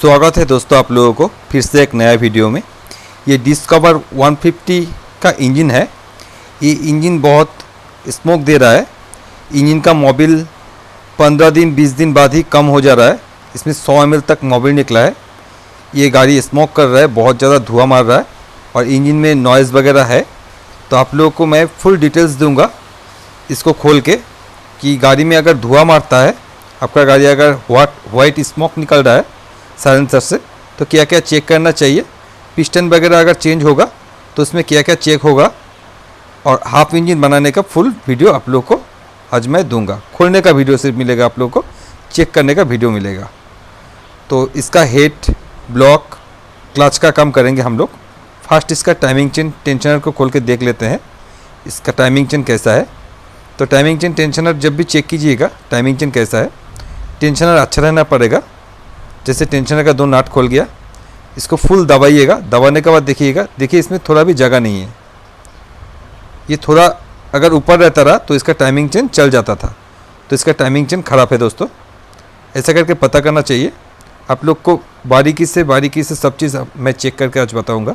स्वागत है दोस्तों आप लोगों को फिर से एक नया वीडियो में। ये डिस्कवर 150 का इंजन है। ये इंजन बहुत स्मोक दे रहा है। इंजन का मोबिल 15 दिन 20 दिन बाद ही कम हो जा रहा है। इसमें 100 ml तक मोबिल निकला है। ये गाड़ी स्मोक कर रहा है, बहुत ज़्यादा धुआं मार रहा है और इंजन में नॉइज़ वगैरह है। तो आप लोगों को मैं फुल डिटेल्स दूंगा इसको खोल के कि गाड़ी में अगर धुआं मारता है, आपका गाड़ी अगर वाइट स्मोक निकल रहा है साइलेंसर से, तो क्या क्या चेक करना चाहिए। पिस्टन वगैरह अगर चेंज होगा तो उसमें क्या क्या चेक होगा, और हाफ इंजन बनाने का फुल वीडियो आप लोग को आज मैं दूंगा। खोलने का वीडियो सिर्फ मिलेगा, आप लोग को चेक करने का वीडियो मिलेगा। तो इसका हेड ब्लॉक क्लच का काम करेंगे हम लोग। फर्स्ट इसका टाइमिंग चेन टेंशनर को खोल के देख लेते हैं इसका टाइमिंग चेन कैसा है। तो टाइमिंग चेन टेंशनर जब भी चेक कीजिएगा टाइमिंग चेन कैसा है, टेंशनर अच्छा रहना पड़ेगा। जैसे टेंशनर का 2 नट खोल गया, इसको फुल दबाइएगा। दबाने के बाद देखिएगा, देखिए इसमें थोड़ा भी जगह नहीं है। ये थोड़ा अगर ऊपर रहता रहा तो इसका टाइमिंग चेन चल जाता था, तो इसका टाइमिंग चेन ख़राब है दोस्तों। ऐसा करके पता करना चाहिए। आप लोग को बारीकी से सब चीज़ मैं चेक करके आज बताऊंगा।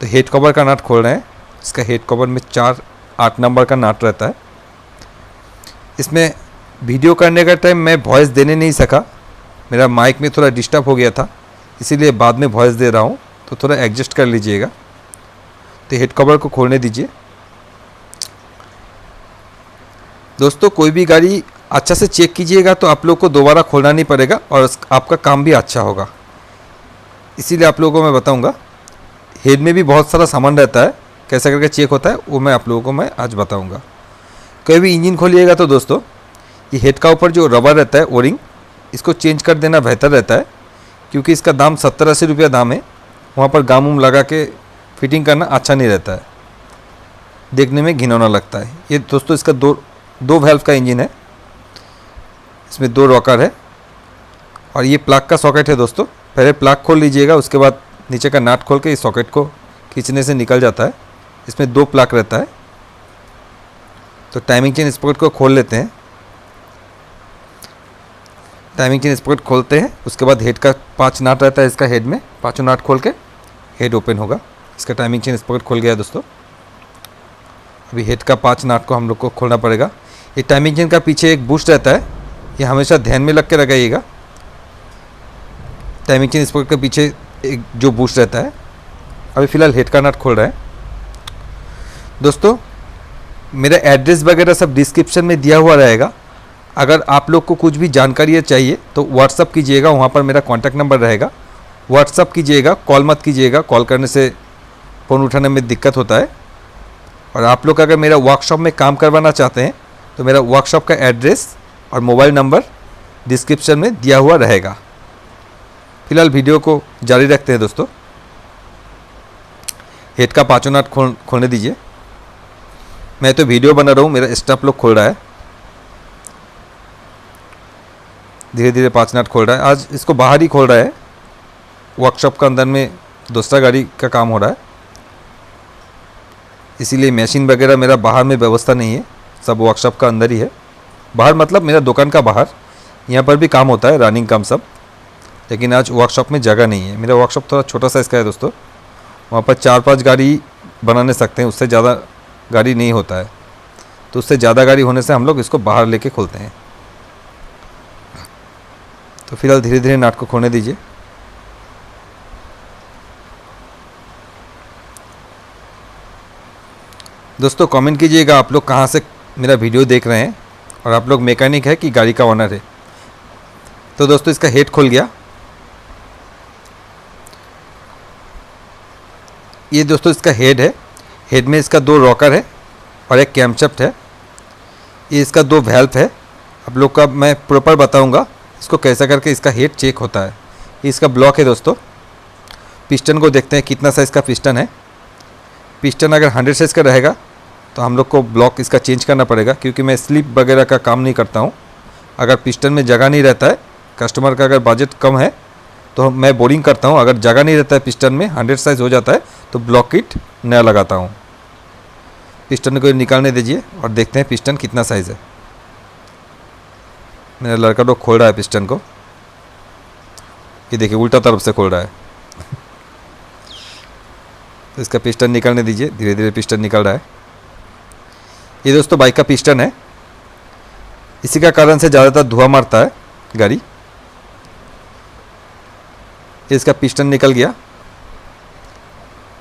तो हेड कवर का नट खोल रहे हैं। इसका हेड कवर में 4-8 नंबर का नट रहता है। इसमें वीडियो करने का टाइम मैं वॉइस देने नहीं सका, मेरा माइक में थोड़ा डिस्टर्ब हो गया था, इसीलिए बाद में वॉइस दे रहा हूँ, तो थोड़ा एडजस्ट कर लीजिएगा। तो हेड कवर को खोलने दीजिए दोस्तों। कोई भी गाड़ी अच्छा से चेक कीजिएगा तो आप लोग को दोबारा खोलना नहीं पड़ेगा और आपका काम भी अच्छा होगा। इसीलिए आप लोगों को मैं बताऊंगा। हेड में भी बहुत सारा सामान रहता है, कैसे करके चेक होता है वो मैं आप लोगों को मैं आज बताऊंगा। कोई भी इंजन खोलिएगा तो दोस्तों ये हेड का ऊपर जो रबर रहता है ओरिंग, इसको चेंज कर देना बेहतर रहता है, क्योंकि इसका दाम 70-80 रुपया दाम है। वहाँ पर गाम उम लगा के फिटिंग करना अच्छा नहीं रहता है, देखने में घिनौना लगता है। ये दोस्तों इसका दो वैल्व का इंजन है। इसमें 2 रॉकर है और ये प्लग का सॉकेट है दोस्तों। पहले प्लग खोल लीजिएगा, उसके बाद नीचे का नट खोल के इस सॉकेट को खींचने से निकल जाता है। इसमें 2 प्लग रहता है। तो टाइमिंग चेन स्पॉकेट को खोल लेते हैं। टाइमिंग चेन स्पॉकेट खोलते हैं, उसके बाद हेड का 5 नट रहता है इसका। हेड में 5 नट खोल के हेड ओपन होगा। इसका टाइमिंग चेन स्पॉकेट खोल गया दोस्तों। अभी हेड का 5 नट को हम लोग को खोलना पड़ेगा। ये टाइमिंग चेन का पीछे एक बूस्ट रहता है, ये हमेशा ध्यान में लग के लगाइएगा। टाइमिंग चेन स्पॉकेट के पीछे एक जो बूस्ट रहता है। अभी फ़िलहाल हेड का नट खोल रहा है दोस्तों। मेरा एड्रेस वगैरह सब डिस्क्रिप्शन में दिया हुआ रहेगा। अगर आप लोग को कुछ भी जानकारी चाहिए तो व्हाट्सअप कीजिएगा, वहाँ पर मेरा कॉन्टैक्ट नंबर रहेगा। व्हाट्सअप कीजिएगा, कॉल मत कीजिएगा। कॉल करने से फ़ोन उठाने में दिक्कत होता है। और आप लोग अगर मेरा वर्कशॉप में काम करवाना चाहते हैं तो मेरा वर्कशॉप का एड्रेस और मोबाइल नंबर डिस्क्रिप्शन में दिया हुआ रहेगा। फिलहाल वीडियो को जारी रखते हैं दोस्तों। हेड का 5 नट खोलने दीजिए। मैं तो वीडियो बना रहा हूँ, मेरा स्टाफ लोग खोल रहा है। धीरे धीरे 5 नट खोल रहा है। आज इसको बाहर ही खोल रहा है, वर्कशॉप का अंदर में दूसरा गाड़ी का काम हो रहा है, इसीलिए मशीन वगैरह मेरा बाहर में व्यवस्था नहीं है, सब वर्कशॉप का अंदर ही है। बाहर मतलब मेरा दुकान का बाहर, यहाँ पर भी काम होता है, रनिंग काम सब, लेकिन आज वर्कशॉप में जगह नहीं है। मेरा वर्कशॉप थोड़ा छोटा साइज़ का है दोस्तों। वहाँ पर 4-5 गाड़ी बनाने सकते हैं, उससे ज़्यादा गाड़ी नहीं होता है। तो उससे ज़्यादा गाड़ी होने से हम लोग इसको बाहर लेके खोलते हैं। तो फिलहाल धीरे धीरे नट को खोलने दीजिए। दोस्तों कमेंट कीजिएगा आप लोग कहाँ से मेरा वीडियो देख रहे हैं और आप लोग मैकेनिक है कि गाड़ी का ओनर है। तो दोस्तों इसका हेड खुल गया। ये दोस्तों इसका हेड है। हेड में इसका 2 रॉकर है और एक कैमशैफ्ट है। ये इसका 2 वैल्व है। आप लोग का मैं प्रॉपर बताऊंगा इसको कैसा करके इसका हेड चेक होता है। ये इसका ब्लॉक है दोस्तों। पिस्टन को देखते हैं कितना साइज़ का पिस्टन है। पिस्टन अगर 100 साइज़ का रहेगा तो हम लोग को ब्लॉक इसका चेंज करना पड़ेगा, क्योंकि मैं स्लिप वगैरह का काम नहीं करता हूँ। अगर पिस्टन में जगह नहीं रहता है, कस्टमर का अगर बजट कम है तो मैं बोरिंग करता हूँ। अगर जगह नहीं रहता है पिस्टन में, 100 साइज़ हो जाता है तो ब्लॉक किट नया लगाता हूँ। पिस्टन को निकालने दीजिए और देखते हैं पिस्टन कितना साइज़ है। मेरा लड़का लोग खोल रहा है पिस्टन को। ये देखिए उल्टा तरफ से खोल रहा है। तो इसका पिस्टन निकलने दीजिए, धीरे धीरे पिस्टन निकल रहा है। ये दोस्तों बाइक का पिस्टन है, इसी का कारण से ज़्यादातर धुआं मारता है गाड़ी। इसका पिस्टन निकल गया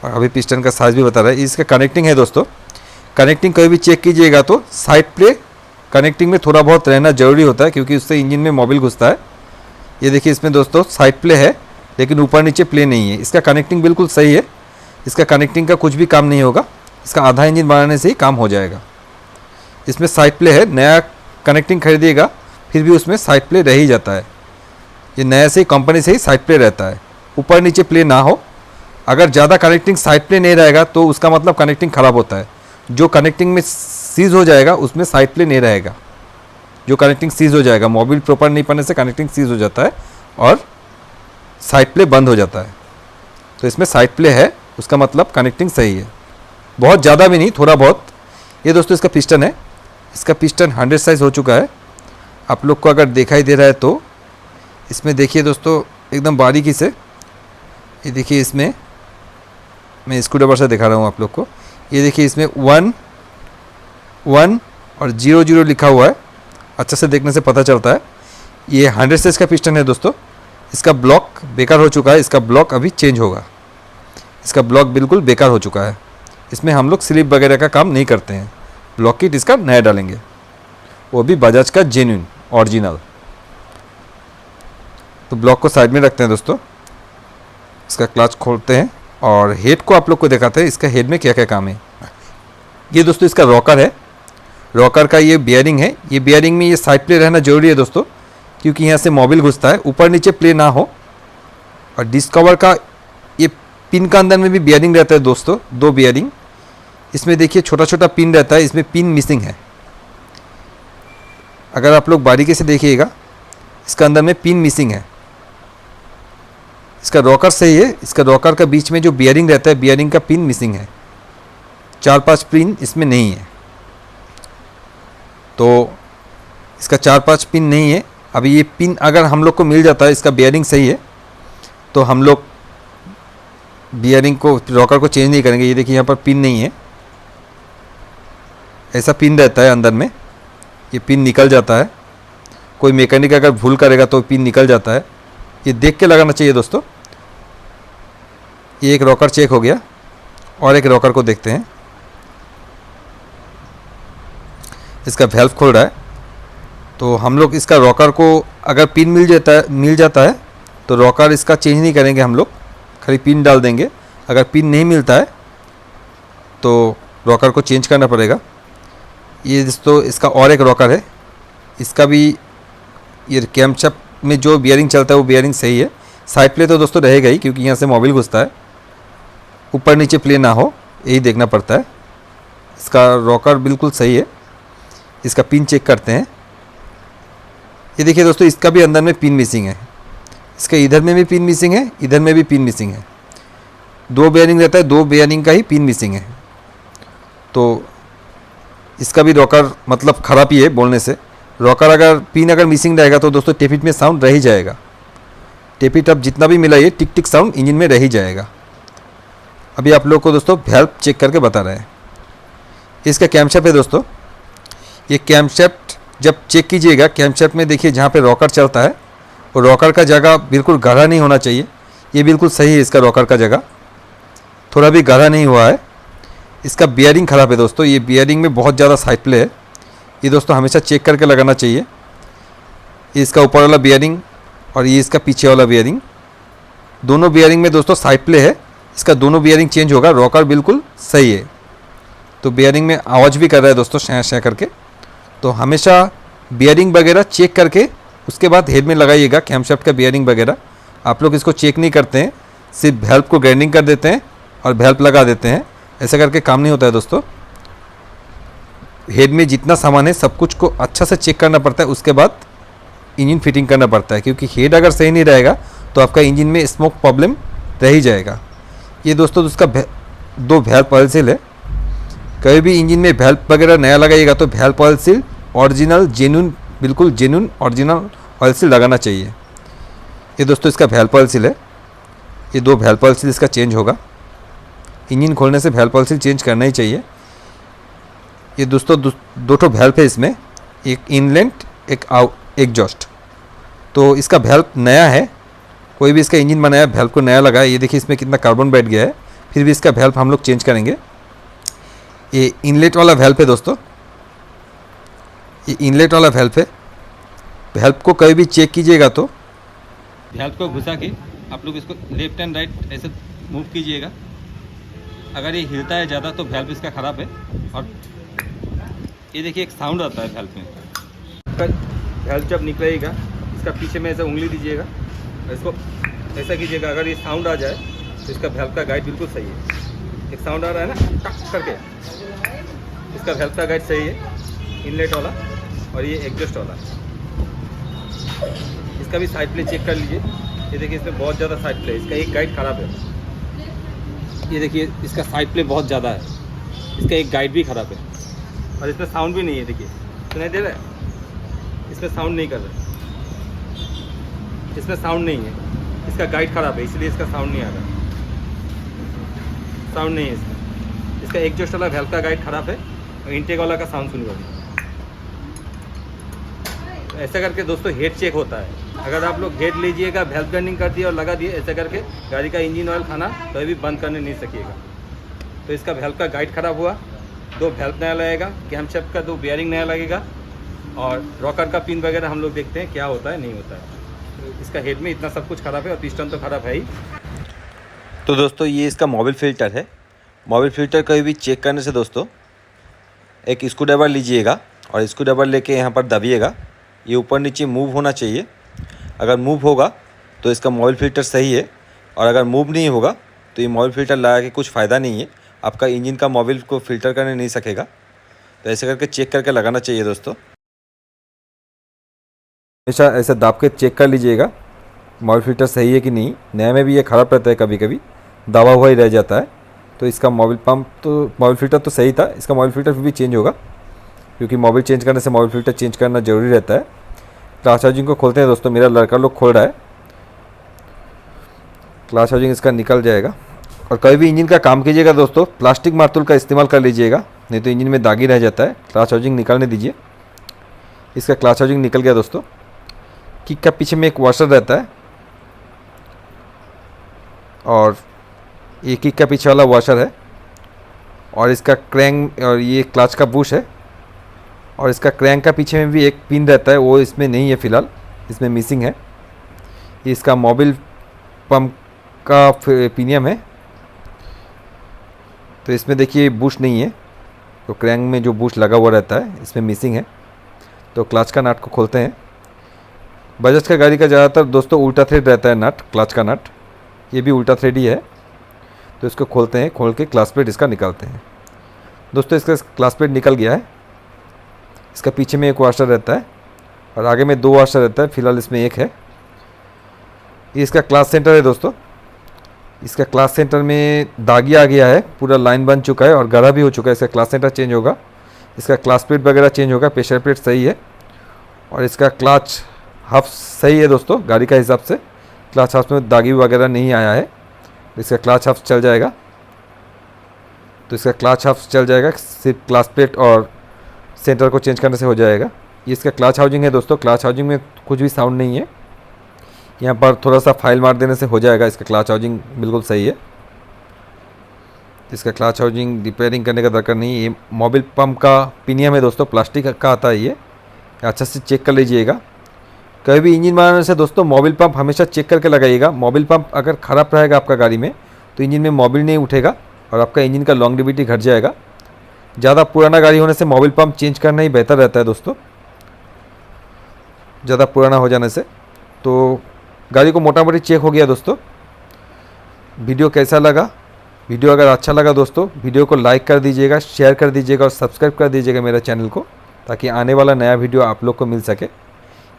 और अभी पिस्टन का साइज भी बता रहा है। इसका कनेक्टिंग है दोस्तों, कनेक्टिंग कभी भी चेक कीजिएगा तो साइड प्ले कनेक्टिंग में थोड़ा बहुत रहना ज़रूरी होता है, क्योंकि उससे इंजन में मोबिल घुसता है। ये देखिए इसमें दोस्तों साइड प्ले है, लेकिन ऊपर नीचे प्ले नहीं है। इसका कनेक्टिंग बिल्कुल सही है, इसका कनेक्टिंग का कुछ भी काम नहीं होगा, इसका आधा इंजन बनाने से ही काम हो जाएगा। इसमें साइड प्ले है, नया कनेक्टिंग खरीदिएगा फिर भी उसमें साइड प्ले रह ही जाता है। ये नया से ही कंपनी से ही साइड प्ले रहता है, ऊपर नीचे प्ले ना हो। अगर ज़्यादा कनेक्टिंग साइड प्ले नहीं रहेगा तो उसका मतलब कनेक्टिंग ख़राब होता है। जो कनेक्टिंग में सीज हो जाएगा उसमें साइड प्ले नहीं रहेगा। जो कनेक्टिंग सीज हो जाएगा, मोबिल प्रॉपर नहीं पड़ने से कनेक्टिंग सीज हो जाता है और साइड प्ले बंद हो जाता है। तो इसमें साइड प्ले है, उसका मतलब कनेक्टिंग सही है, बहुत ज़्यादा भी नहीं, थोड़ा बहुत। ये दोस्तों इसका पिस्टन है, इसका पिस्टन 100 साइज़ हो चुका है। आप लोग को अगर दिखाई दे रहा है तो इसमें देखिए दोस्तों एकदम बारीकी से, ये देखिए इसमें मैं स्क्रू ड्राइवर से दिखा रहा हूँ आप लोग को। ये देखिए इसमें 1 1 और 0 0 लिखा हुआ है, अच्छा से देखने से पता चलता है। ये 100 साइज़ का पिस्टन है दोस्तों। इसका ब्लॉक बेकार हो चुका है, इसका ब्लॉक अभी चेंज होगा। इसका ब्लॉक बिल्कुल बेकार हो चुका है, इसमें हम लोग स्लिप वगैरह का काम नहीं करते हैं। ब्लॉक किट इसका नया डालेंगे, वो भी बजाज का जेन्युइन ओरिजिनल। तो ब्लॉक को साइड में रखते हैं दोस्तों, इसका क्लच खोलते हैं और हेड को आप लोग को दिखाते हैं इसका हेड में क्या क्या काम है। ये दोस्तों इसका रॉकर है, रॉकर का ये बियरिंग है। ये बियरिंग में ये साइड प्ले रहना जरूरी है दोस्तों, क्योंकि यहाँ से मोबिल घुसता है, ऊपर नीचे प्ले ना हो। और डिस्कवर का ये पिन का अंदर में भी बियरिंग रहता है दोस्तों, 2 बियरिंग। इसमें देखिए छोटा छोटा पिन रहता है, इसमें पिन मिसिंग है। अगर आप लोग बारीकी से देखिएगा इसका अंदर में पिन मिसिंग है। इसका रॉकर सही है, इसका रॉकर का बीच में जो बियरिंग रहता है, बियरिंग का पिन मिसिंग है। 4-5 पिन इसमें नहीं है, तो इसका 4-5 पिन नहीं है। अभी ये पिन अगर हम लोग को मिल जाता है, इसका बियरिंग सही है, तो हम लोग बियरिंग को, रॉकर को चेंज नहीं करेंगे। ये देखिए यहाँ पर पिन नहीं है, ऐसा पिन रहता है अंदर में, ये पिन निकल जाता है। कोई मैकेनिक अगर भूल करेगा तो पिन निकल जाता है, ये देख के लगाना चाहिए दोस्तों। ये एक रॉकर चेक हो गया, और एक रॉकर को देखते हैं। इसका वेल्व खोल रहा है, तो हम लोग इसका रॉकर को अगर पिन मिल जाता है तो रॉकर इसका चेंज नहीं करेंगे हम लोग, खाली पिन डाल देंगे। अगर पिन नहीं मिलता है तो रॉकर को चेंज करना पड़ेगा। ये दोस्तों इसका और एक रॉकर है, इसका भी ये कैमशाफ्ट में जो बियरिंग चलता है वो बियरिंग सही है। साइड प्ले तो दोस्तों रहेगा ही, क्योंकि यहाँ से मोबिल घुसता है, ऊपर नीचे प्ले ना हो यही देखना पड़ता है। इसका रॉकर बिल्कुल सही है। इसका पिन चेक करते हैं। ये देखिए दोस्तों इसका भी अंदर में पिन मिसिंग है, इसका इधर में भी पिन मिसिंग है, इधर में भी पिन मिसिंग है। 2 बियरिंग रहता है, 2 बियरिंग का ही पिन मिसिंग है। तो इसका भी रॉकर मतलब ख़राब ही है बोलने से। रॉकर अगर पिन अगर मिसिंग रहेगा तो दोस्तों टेपिट में साउंड रह ही जाएगा। टेपिट अब जितना भी मिलाइए टिक टिक साउंड इंजन में रह ही जाएगा। अभी आप लोग को दोस्तों वेल्व चेक करके बता रहे हैं। इसका कैमशाफ्ट है दोस्तों, ये कैमशाफ्ट जब चेक कीजिएगा, कैमशाफ्ट में देखिए जहाँ पे रॉकर चलता है वो रॉकर का जगह बिल्कुल गहरा नहीं होना चाहिए। ये बिल्कुल सही है, इसका रॉकर का जगह थोड़ा भी गहरा नहीं हुआ है। इसका बियरिंग ख़राब है दोस्तों, ये बियरिंग में बहुत ज़्यादा साइड प्ले है। ये दोस्तों हमेशा चेक करके लगाना चाहिए। ये इसका ऊपर वाला बियरिंग और ये इसका पीछे वाला बियरिंग, दोनों बियरिंग में दोस्तों साइड प्ले है। इसका दोनों बियरिंग चेंज होगा, रॉकर बिल्कुल सही है। तो बियरिंग में आवाज़ भी कर रहा है दोस्तों शै शै करके। तो हमेशा बियरिंग वगैरह चेक करके उसके बाद हेड में लगाइएगा। कैमशाफ्ट का बियरिंग वगैरह आप लोग इसको चेक नहीं करते हैं, सिर्फ वेल्व को ग्राइंडिंग कर देते हैं और वेल्व लगा देते हैं। ऐसा करके काम नहीं होता है दोस्तों। हेड में जितना सामान है सब कुछ को अच्छा से चेक करना पड़ता है, उसके बाद इंजन फिटिंग करना पड़ता है। क्योंकि हेड अगर सही नहीं रहेगा तो आपका इंजन में स्मोक प्रॉब्लम रह ही जाएगा। ये दोस्तों उसका 2 वेल्व ऑयल सील है। कभी भी इंजन में वेल्व वगैरह नया लगाइएगा तो valve oil seal original genuine, बिल्कुल जेन्युइन ओरिजिनल ऑयल सील लगाना चाहिए। ये दोस्तों इसका वैल्व पॉइल सील है, ये 2 वैल्व पॉइल सील इसका चेंज होगा। इंजन खोलने से वैल्व पॉइल सील चेंज करना ही चाहिए। ये दोस्तों 2 ठो वैल्व है इसमें, एक इनलेट एक एग्जॉस्ट। तो इसका वैल्व नया है, कोई भी इसका इंजन बनाया वैल्व को नया लगा है। ये देखिए इसमें कितना कार्बन बैठ गया है, फिर भी इसका वैल्व हम लोग चेंज करेंगे। ये इनलेट वाला वैल्व है दोस्तों, ये इनलेट वाला वैल्व है। वैल्व को कभी भी चेक कीजिएगा तो वैल्व को घुसा के आप लोग इसको लेफ्ट एंड राइट ऐसे मूव कीजिएगा। अगर ये हिलता है ज़्यादा तो वैल्व इसका ख़राब है। और ये देखिए एक साउंड आता है वैल्व में। वैल्व जब निकलेगा इसका पीछे में ऐसा उंगली दीजिएगा, इसको ऐसा कीजिएगा। अगर ये साउंड आ जाए तो इसका वैल्व का गाइड बिल्कुल सही है। एक साउंड आ रहा है ना टक करके, इसका वैल्व का गाइड सही है, इनलेट वाला। और ये एग्जॉस्ट वाला, इसका भी साइड प्ले चेक कर लीजिए। ये देखिए इसमें बहुत ज़्यादा साइड प्ले, इसका एक गाइड ख़राब है। ये देखिए इसका साइड प्ले बहुत ज़्यादा है, इसका एक गाइड भी ख़राब है। और इसमें साउंड भी नहीं है, देखिए सुनाई दे रहा है, इसमें साउंड नहीं कर रहा है, इसमें साउंड नहीं है। इसका गाइड ख़राब है इसलिए इसका साउंड नहीं आ रहा, साउंड नहीं है इसमें। इसका एग्जॉस्ट वाला वैल्व का गाइड ख़राब है और इंटेक वाला का साउंड सुनिएगा। तो ऐसा करके दोस्तों हेड चेक होता है। अगर आप लोग हेड लीजिएगा, वैल्व टर्निंग कर दिए और लगा दिए, ऐसा करके गाड़ी का इंजन ऑयल खाना कभी भी बंद करने नहीं सकिएगा। तो इसका वैल्व का गाइड ख़राब हुआ, 2 वैल्व नया लगेगा, कैमशैफ्ट का 2 बेयरिंग नया लगेगा, और रॉकर का पिन वगैरह हम लोग देखते हैं क्या होता है नहीं होता है। तो इसका हेड में इतना सब कुछ ख़राब है और पिस्टन तो ख़राब है ही। तो दोस्तों ये इसका मोबिल फ़िल्टर है। मोबिल फ़िल्टर कभी भी चेक करने से दोस्तों एक स्क्रू ड्राइवर लीजिएगा और स्क्रू ड्राइवर लेके यहाँ पर दबिएगा। ये ऊपर नीचे मूव होना चाहिए। अगर मूव होगा तो इसका मोबिल फ़िल्टर सही है, और अगर मूव नहीं होगा तो ये मोबिल फ़िल्टर लगा के कुछ फ़ायदा नहीं है, आपका इंजन का मोबिल को फ़िल्टर करने नहीं सकेगा। तो ऐसे करके चेक करके लगाना चाहिए दोस्तों। हमेशा ऐसे दाब के चेक कर लीजिएगा मोबिल फ़िल्टर सही है कि नहीं। नए में भी ये ख़राब रहता है, कभी कभी दबा हुआ ही रह जाता है। तो इसका मोबिल फ़िल्टर तो सही था, इसका मोबिल फ़िल्टर फिर भी चेंज होगा, क्योंकि मोबिल चेंज करने से मोबिल फ़िल्टर चेंज करना ज़रूरी रहता है। क्लास चार्जिंग को खोलते हैं दोस्तों, मेरा लड़का लोग खोल रहा है। क्लास चार्जिंग इसका निकल जाएगा। और कभी भी इंजन का काम कीजिएगा दोस्तों, प्लास्टिक मार्तुल का इस्तेमाल कर लीजिएगा, नहीं तो इंजन में दागी रह जाता है। क्लास चार्जिंग निकालने दीजिए। इसका क्लास चार्जिंग निकल गया दोस्तों। किक का पीछे में एक वॉशर रहता है, और ये किक का पीछे वाला वॉशर है, और इसका क्रैंक और ये क्लच का बुश है, और इसका क्रैंक का पीछे में भी एक पिन रहता है, वो इसमें नहीं है फ़िलहाल, इसमें मिसिंग है। ये इसका मोबिल पंप का पिनियम है, तो इसमें देखिए बुश नहीं है, तो क्रैंक में जो बुश लगा हुआ रहता है इसमें मिसिंग है। तो क्लच का नट को खोलते हैं। बजाज का गाड़ी का ज़्यादातर दोस्तों उल्टा थ्रेड रहता है नट, क्लच का नट, ये भी उल्टा थ्रेड ही है। तो इसको खोलते हैं, खोल के क्लच प्लेट इसका निकालते हैं। दोस्तों इसका क्लच प्लेट निकल गया है। इसका पीछे में एक वॉशर रहता है और आगे में 2 वॉशर रहता है, फिलहाल इसमें एक है। ये इसका क्लच सेंटर है दोस्तों। इसका क्लच सेंटर में दागी आ गया है, पूरा लाइन बन चुका है और गड़ा भी हो चुका है। इसका क्लच सेंटर चेंज होगा, इसका क्लच प्लेट वगैरह चेंज होगा, प्रेशर प्लेट सही है, और इसका क्लच हफ सही है दोस्तों गाड़ी का हिसाब से। क्लच हफ में दागी वगैरह नहीं आया है, तो इसका क्लच हफ चल जाएगा। तो इसका क्लच हफ चल जाएगा, सिर्फ क्लच प्लेट और सेंटर को चेंज करने से हो जाएगा। ये इसका क्लच हाउसिंग है दोस्तों। क्लच हाउसिंग में कुछ भी साउंड नहीं है, यहाँ पर थोड़ा सा फाइल मार देने से हो जाएगा। इसका क्लच हाउसिंग बिल्कुल सही है। इसका क्लच हाउसिंग रिपेयरिंग करने का दरकार नहीं है। ये मोबिल पंप का पिनियम है दोस्तों, प्लास्टिक का आता है ये, अच्छा से चेक कर लीजिएगा। कभी भी इंजन बनाने से दोस्तों मोबिल पंप हमेशा चेक करके लगाइएगा। मोबिल पंप अगर ख़राब रहेगा आपका गाड़ी में तो इंजन में मोबिल नहीं उठेगा और आपका इंजन का लॉन्गेविटी घट जाएगा। ज़्यादा पुराना गाड़ी होने से मोबिल पंप चेंज करना ही बेहतर रहता है दोस्तों, ज़्यादा पुराना हो जाने से। तो गाड़ी को मोटा मोटी चेक हो गया दोस्तों। वीडियो कैसा लगा? वीडियो अगर अच्छा लगा दोस्तों, वीडियो को लाइक कर दीजिएगा, शेयर कर दीजिएगा और सब्सक्राइब कर दीजिएगा मेरा चैनल को, ताकि आने वाला नया वीडियो आप लोग को मिल सके।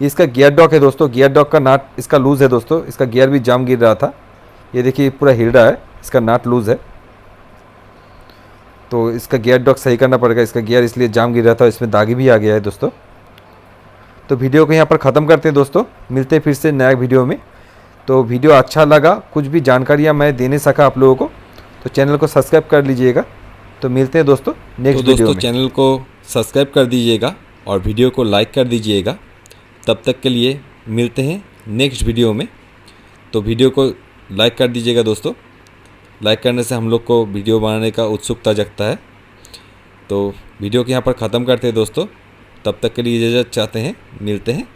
इसका गियर डॉक है दोस्तों, गियर डॉक का नाट इसका लूज़ है दोस्तों। इसका गियर भी जाम गिर रहा था, ये देखिए पूरा हिल रहा है, इसका नाट लूज़ है। तो इसका गियर डॉक सही करना पड़ेगा। इसका गियर इसलिए जाम गिर रहा था, इसमें दागी भी आ गया है दोस्तों। तो वीडियो को यहाँ पर ख़त्म करते हैं दोस्तों, मिलते हैं फिर से नया वीडियो में। तो वीडियो अच्छा लगा, कुछ भी जानकारियाँ मैं देने सका आप लोगों को, तो चैनल को सब्सक्राइब कर लीजिएगा। तो मिलते हैं दोस्तों नेक्स्ट वीडियो में। चैनल को सब्सक्राइब कर दीजिएगा और वीडियो को लाइक कर दीजिएगा। तब तक के लिए मिलते हैं नेक्स्ट वीडियो में। तो वीडियो को लाइक कर दीजिएगा दोस्तों, लाइक करने से हम लोग को वीडियो बनाने का उत्सुकता जगता है। तो वीडियो को यहाँ पर ख़त्म करते हैं दोस्तों, तब तक के लिए इजाज़त चाहते हैं, मिलते हैं।